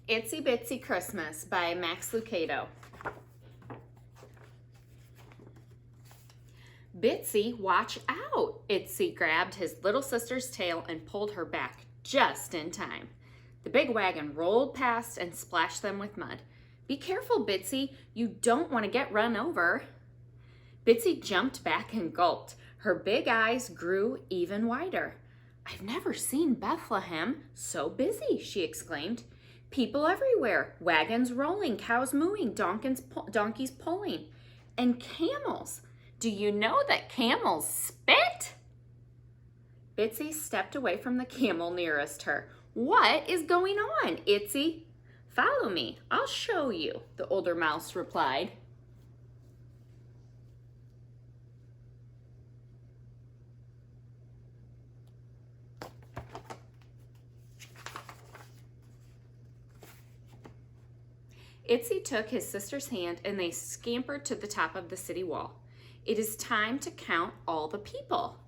Itsy Bitsy Christmas by Max Lucado. Bitsy, watch out! Itsy grabbed his little sister's tail and pulled her back just in time. The big wagon rolled past and splashed them with mud. Be careful, Bitsy. You don't want to get run over. Bitsy jumped back and gulped. Her big eyes grew even wider. I've never seen Bethlehem so busy, she exclaimed. People everywhere, wagons rolling, cows mooing, donkeys pulling, and camels. Do you know that camels spit? Bitsy stepped away from the camel nearest her. What is going on, Itsy? Follow me, I'll show you, the older mouse replied. Itsy took his sister's hand and they scampered to the top of the city wall. It is time to count all the people.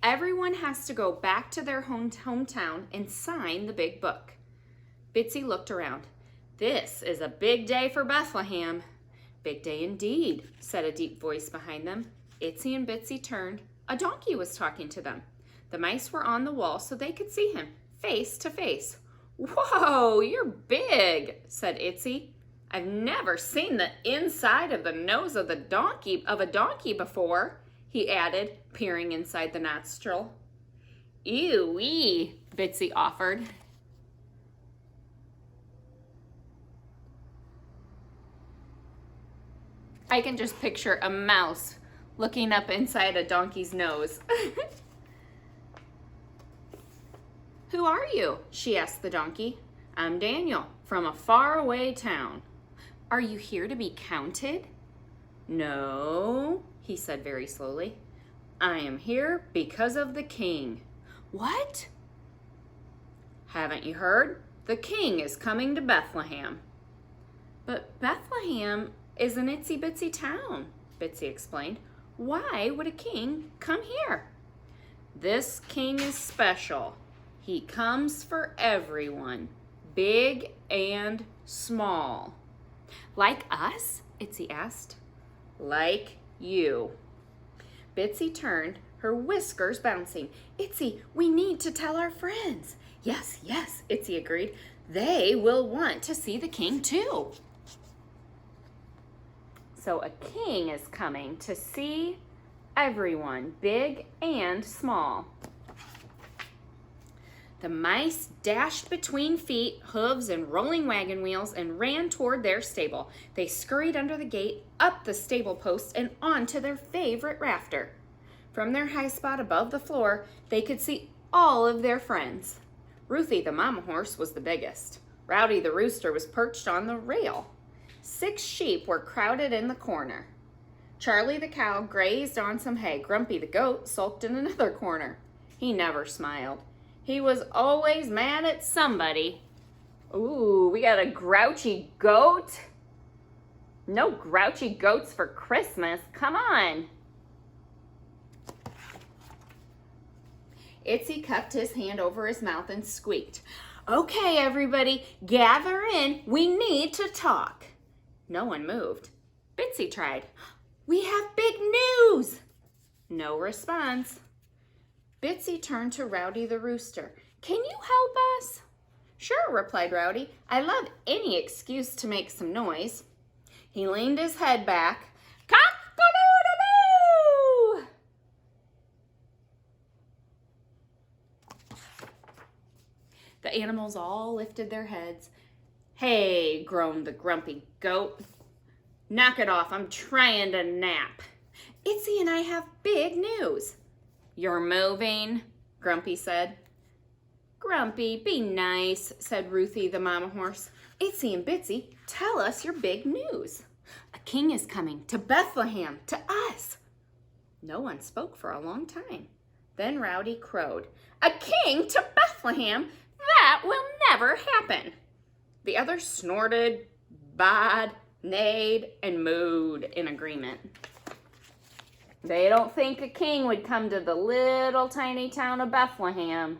Everyone has to go back to their hometown and sign the big book. Bitsy looked around. This is a big day for Bethlehem. Big day indeed, said a deep voice behind them. Itsy and Bitsy turned. A donkey was talking to them. The mice were on the wall so they could see him, face to face. Whoa, you're big, said Itsy. I've never seen the inside of the nose of a donkey before, he added, peering inside the nostril. Ew-wee, Bitsy offered. I can just picture a mouse looking up inside a donkey's nose. Who are you? She asked the donkey. I'm Daniel, from a faraway town. Are you here to be counted? No, he said very slowly. I am here because of the king. What? Haven't you heard? The king is coming to Bethlehem. But Bethlehem is an itsy bitsy town, Bitsy explained. Why would a king come here? This king is special. He comes for everyone, big and small. Like us? Itsy asked. Like you. Bitsy turned, her whiskers bouncing. Itsy, we need to tell our friends. Yes, yes, Itsy agreed. They will want to see the king too. So a king is coming to see everyone, big and small. The mice dashed between feet, hooves, and rolling wagon wheels and ran toward their stable. They scurried under the gate, up the stable post, and onto their favorite rafter. From their high spot above the floor, they could see all of their friends. Ruthie the mama horse was the biggest. Rowdy the rooster was perched on the rail. 6 sheep were crowded in the corner. Charlie the cow grazed on some hay. Grumpy the goat sulked in another corner. He never smiled. He was always mad at somebody. Ooh, we got a grouchy goat. No grouchy goats for Christmas. Come on. Itsy cupped his hand over his mouth and squeaked. Okay, everybody, gather in. We need to talk. No one moved. Bitsy tried. We have big news. No response. Bitsy turned to Rowdy the rooster. Can you help us? Sure, replied Rowdy. I love any excuse to make some noise. He leaned his head back. Cock-a-doodle-doo! The animals all lifted their heads. Hey, groaned the grumpy goat. Knock it off, I'm trying to nap. Itsy and I have big news. You're moving, Grumpy said. Grumpy, be nice, said Ruthie the mama horse. Itsy and Bitsy, tell us your big news. A king is coming to Bethlehem, to us. No one spoke for a long time. Then Rowdy crowed. A king to Bethlehem? That will never happen. The others snorted, baaed, neighed, and mooed in agreement. They don't think a king would come to the little tiny town of Bethlehem.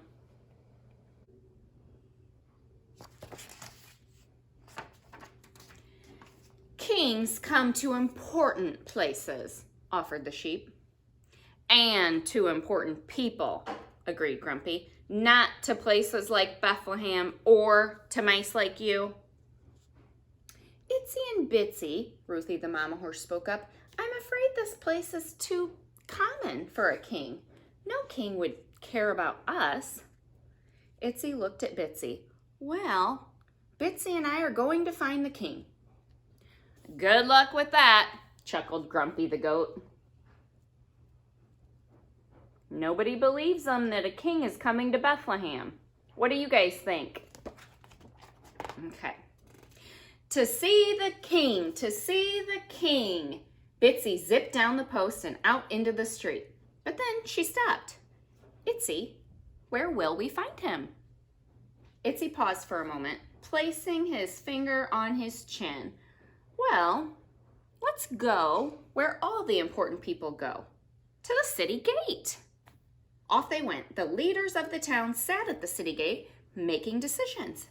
Kings come to important places, offered the sheep. And to important people, agreed Grumpy. Not to places like Bethlehem or to mice like you. Itsy and Bitsy, Ruthie the mama horse spoke up, I'm afraid this place is too common for a king. No king would care about us. Itsy looked at Bitsy. Well, Bitsy and I are going to find the king. Good luck with that, chuckled Grumpy the goat. Nobody believes them that a king is coming to Bethlehem. What do you guys think? Okay. To see the king, to see the king. Bitsy zipped down the post and out into the street. But then she stopped. Itsy, where will we find him? Itsy paused for a moment, placing his finger on his chin. Well, let's go where all the important people go, to the city gate. Off they went. The leaders of the town sat at the city gate, making decisions.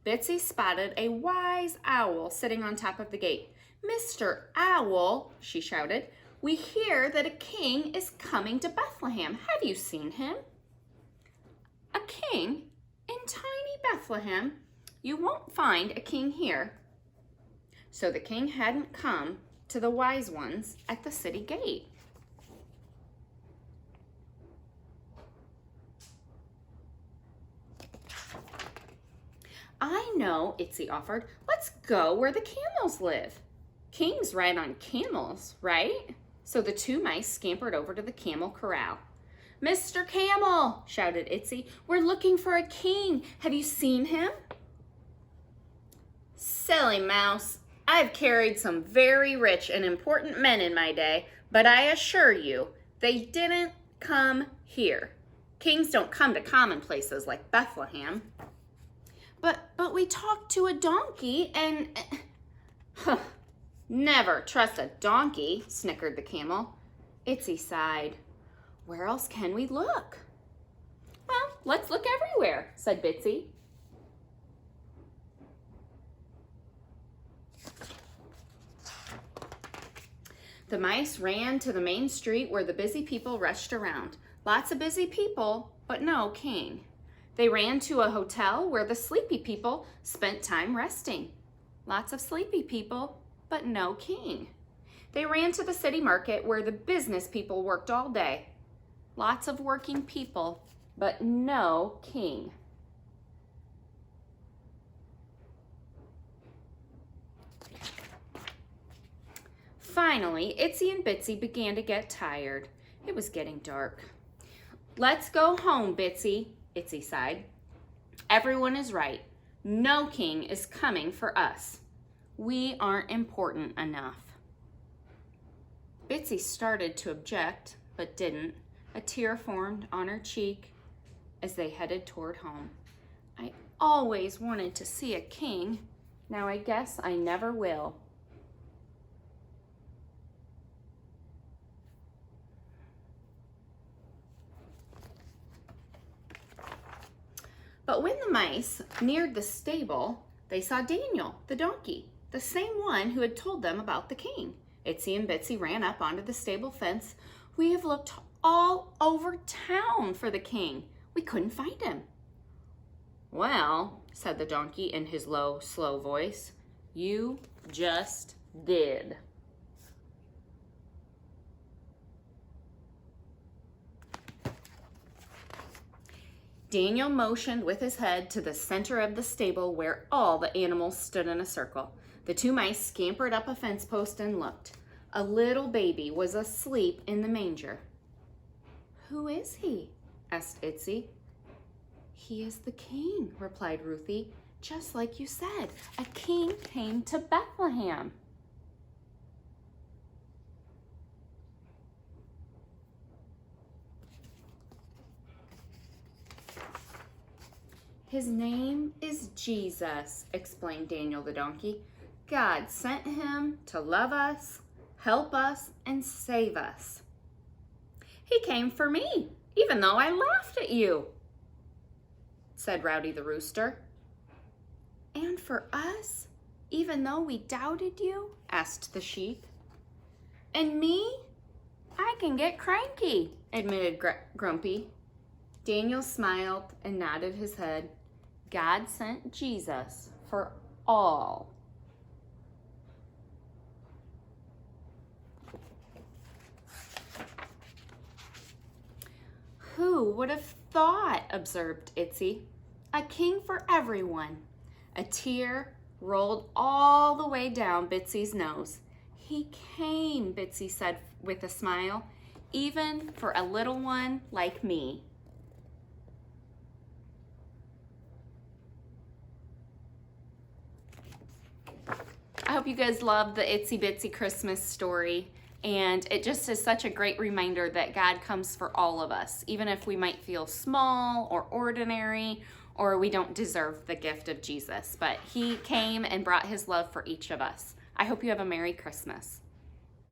Bitsy spotted a wise owl sitting on top of the gate. Mr. Owl, she shouted, we hear that a king is coming to Bethlehem. Have you seen him? A king? In tiny Bethlehem? You won't find a king here. So the king hadn't come to the wise ones at the city gate. I know, Itsy offered. Let's go where the camels live. Kings ride on camels, right? So the two mice scampered over to the camel corral. Mr. Camel, shouted Itsy, we're looking for a king. Have you seen him? Silly mouse, I've carried some very rich and important men in my day, but I assure you, they didn't come here. Kings don't come to common places like Bethlehem. But we talked to a donkey and... Never trust a donkey, snickered the camel. Itsy sighed. Where else can we look? Well, let's look everywhere, said Bitsy. The mice ran to the main street where the busy people rushed around. Lots of busy people, but no king. They ran to a hotel where the sleepy people spent time resting. Lots of sleepy people, but no king. They ran to the city market where the business people worked all day. Lots of working people, but no king. Finally, Itsy and Bitsy began to get tired. It was getting dark. Let's go home, Bitsy, Itsy sighed. Everyone is right. No king is coming for us. We aren't important enough. Bitsy started to object, but didn't. A tear formed on her cheek as they headed toward home. I always wanted to see a king. Now I guess I never will. But when the mice neared the stable, they saw Daniel, the donkey, the same one who had told them about the king. Itsy and Bitsy ran up onto the stable fence. We have looked all over town for the king. We couldn't find him. Well, said the donkey in his low, slow voice, you just did. Daniel motioned with his head to the center of the stable where all the animals stood in a circle. The two mice scampered up a fence post and looked. A little baby was asleep in the manger. Who is he? Asked Itsy. He is the king, replied Ruthie. Just like you said, a king came to Bethlehem. His name is Jesus, explained Daniel the donkey. God sent him to love us, help us, and save us. He came for me, even though I laughed at you, said Rowdy the rooster. And for us, even though we doubted you? Asked the sheep. And me? I can get cranky, admitted Grumpy. Daniel smiled and nodded his head. God sent Jesus for all. Who would have thought, observed Itsy. A king for everyone. A tear rolled all the way down Bitsy's nose. He came, Bitsy said with a smile, even for a little one like me. I hope you guys love the Itsy Bitsy Christmas story. And it just is such a great reminder that God comes for all of us, even if we might feel small or ordinary or we don't deserve the gift of Jesus. But he came and brought his love for each of us. I hope you have a Merry Christmas.